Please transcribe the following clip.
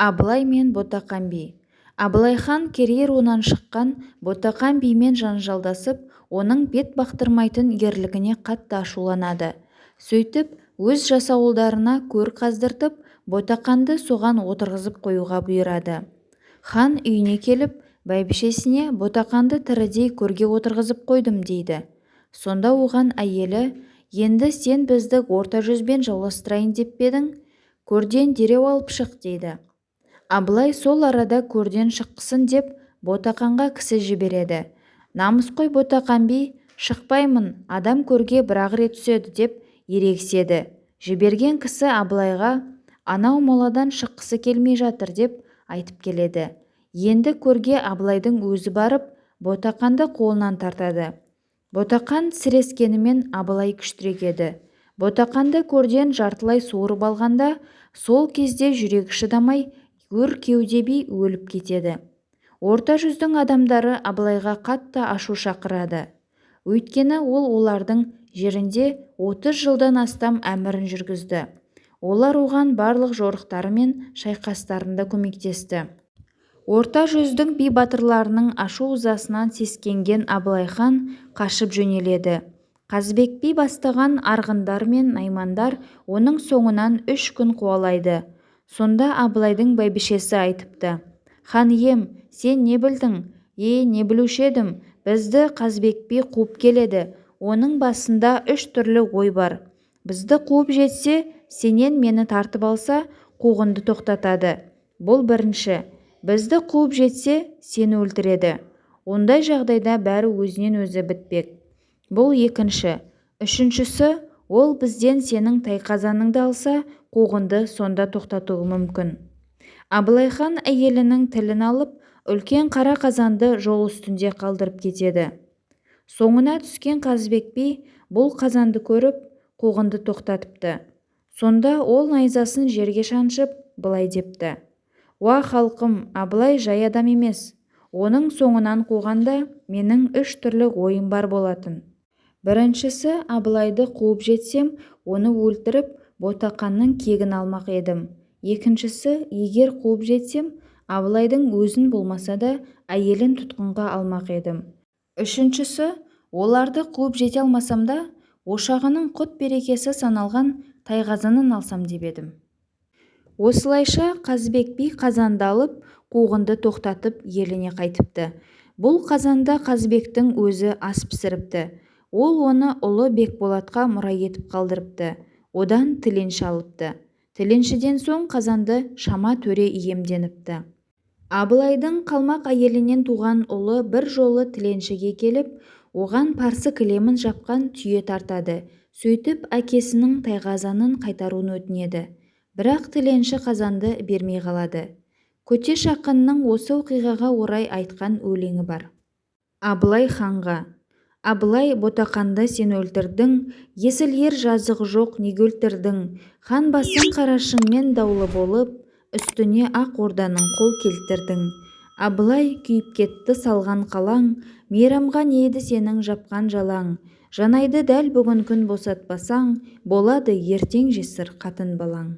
Абылай мен Ботақан би. Абылай хан керей руынан шыққан Ботақан бимен жанжалдасып, оның бет бақтырмайтын ерлігіне қатты ашуланады. Сөйтіп, өз жасауылдарына көр қаздыртып, Ботақанды соған отырғызып қоюға бұйырады. Хан үйіне келіп, бәйбішесіне Ботақанды тірідей көрге отырғызып қойдым дейді. Сонда оған әйелі: енді сен бізді орта жүзбен жауластырайын деп пе едің? Көрден дереу алып шық дейді. Абылай сол арада көрден шыққысын деп Ботақанға кісі жібереді. Намысқой Ботақан би: шықпаймын, адам көрге бір-ақ рет түседі деп ерегіседі. Жіберген кісі Абылайға: анау моладан шыққысы келмей жатыр деп айтып келеді. Енді көрге Абылайдың өзі барып, Ботақанды қолынан тартады. Ботақан сірескенімен Абылай күштірек еді. Ботақанды көрден жартылай суырып алғанда, сол кезде жүрегі шыдамай, өр кеуде би өліп кетеді. Орта жүздің адамдары Абылайға қатты ашу шақырады. Өйткені ол олардың жерінде 30 жылдан астам әмірін жүргізді. Олар оған барлық жорықтары мен шайқастарында көмектесті. Орта жүздің би батырларының ашу-ызасынан сескенген Абылай хан қашып жөнеледі. Қазбек би бастаған арғындар мен наймандар оның соңынан 3 күн қуалайды. Сонда Абылайдың бәйбішесі айтыпты: хан ием, сен не білдің? Не білуші едім, бізді Қазбек би қуып келеді. Оның басында 3 түрлі ой бар. Бізді қуып жетсе, сенен мені тартып алса, қуғынды тоқтатады. Бұл бірінші. Бізді қуып жетсе, сені өлтіреді. Ондай жағдайда бәрі өзінен өзі бітпек. Бұл екінші. Үшіншісі, ол бізден сенің тайқазаныңды алса, қуғынды сонда тоқтатуы мүмкін. Абылай хан әйелінің тілін алып, үлкен қара қазанды жол үстінде қалдырып кетеді. Соңына түскен Қазбек би бұл қазанды көріп, қуғынды тоқтатыпты. Сонда ол найзасын жерге шаншып, былай депті: уа халқым, Абылай жай адам емес. Оның соңынан қуғанда менің 3 түрлі ойым бар болатын. Біріншісі, Абылайды қуып жетсем, оны өлтіріп, Ботақанның кегін алмақ едім. Екіншісі, егер қуып жетсем, Абылайдың өзін болмаса да әйелін тұтқынға алмақ едім. Үшіншісі, оларды қуып жете алмасам да, ошағының құт берекесі саналған тайқазанын алсам деп едім. Осылайша Қазбек би қазанды алып, қуғынды тоқтатып еліне қайтыпты. Бұл қазанда Қазбектің өзі ас пісіріпті. Ол оны ұлы Бекболатқа мұра етіп қалдырыпты. Одан тіленші алыпты. Тіленшіден соң қазанды Шама төре иемденіпті. Абылайдың қалмақ әйелінен туған ұлы бір жолы тіленшіге келіп, оған парсы кілемін жапқан түйе тартады. Сөйтіп әкесінің тайқазанын қайтаруын өтінеді. Бірақ тіленші қазанды бермей қалады. Көтеш ақынның осы оқиғаға орай айтқан өлеңі бар. Абылай ханға: Абылай, Ботақанды сен өлтірдің, есіл ер жазығы жоқ неге өлтірдің? Хан басын қарашыңмен даулы болып, үстіне ақ орданың қол келтірдің. Абылай күйіп кетті салған қалаң, мейрамға нейді сенің жапқан жалаң. Жанайды дәл бүгін күн босатпасаң, болады ертең жесір қатын балаң.